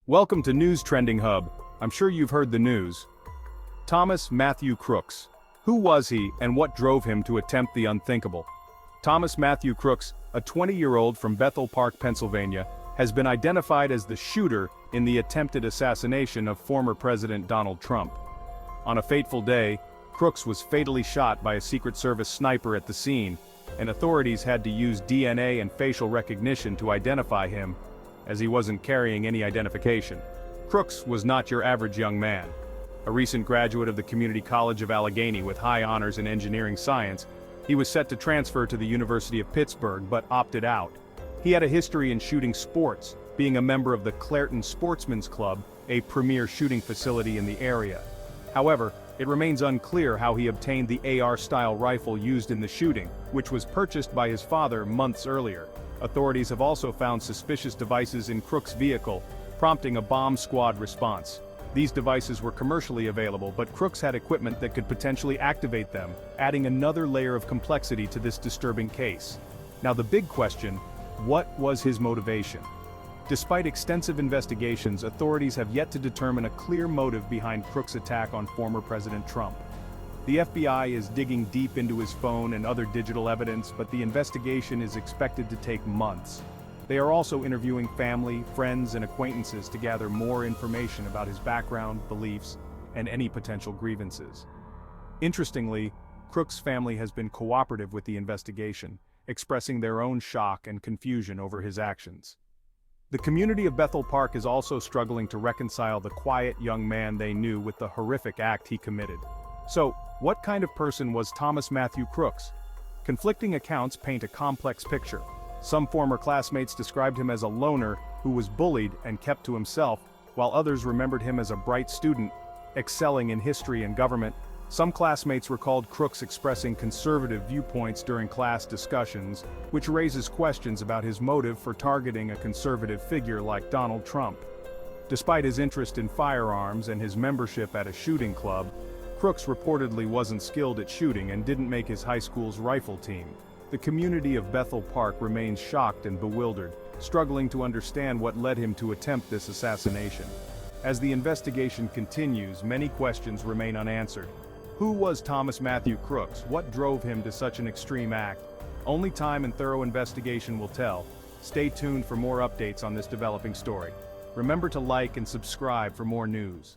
Welcome to News Trending Hub. I'm sure you've heard the news. Thomas Matthew Crooks. Who was he and what drove him to attempt the unthinkable? Thomas Matthew Crooks, a 20-year-old from Bethel Park, Pennsylvania, has been identified as the shooter in the attempted assassination of former President Donald Trump. On a fateful day, Crooks was fatally shot by a Secret Service sniper at the scene, and authorities had to use DNA and facial recognition to identify him, as he wasn't carrying any identification. Crooks was not your average young man. A recent graduate of the Community College of Allegheny with high honors in engineering science, he was set to transfer to the University of Pittsburgh but opted out. He had a history in shooting sports, being a member of the Clairton Sportsman's Club, a premier shooting facility in the area. However, it remains unclear how he obtained the AR-style rifle used in the shooting, which was purchased by his father months earlier. Authorities have also found suspicious devices in Crooks' vehicle, prompting a bomb squad response. These devices were commercially available, but Crooks had equipment that could potentially activate them, adding another layer of complexity to this disturbing case. Now the big question, what was his motivation? Despite extensive investigations, authorities have yet to determine a clear motive behind Crooks' attack on former President Trump. The FBI is digging deep into his phone and other digital evidence, but the investigation is expected to take months. They are also interviewing family, friends, and acquaintances to gather more information about his background, beliefs, and any potential grievances. Interestingly, Crooks' family has been cooperative with the investigation, expressing their own shock and confusion over his actions. The community of Bethel Park is also struggling to reconcile the quiet young man they knew with the horrific act he committed. So, what kind of person was Thomas Matthew Crooks? Conflicting accounts paint a complex picture. Some former classmates described him as a loner who was bullied and kept to himself, while others remembered him as a bright student, excelling in history and government. Some classmates recalled Crooks expressing conservative viewpoints during class discussions, which raises questions about his motive for targeting a conservative figure like Donald Trump. Despite his interest in firearms and his membership at a shooting club, Crooks reportedly wasn't skilled at shooting and didn't make his high school's rifle team. The community of Bethel Park remains shocked and bewildered, struggling to understand what led him to attempt this assassination. As the investigation continues, many questions remain unanswered. Who was Thomas Matthew Crooks? What drove him to such an extreme act? Only time and thorough investigation will tell. Stay tuned for more updates on this developing story. Remember to like and subscribe for more news.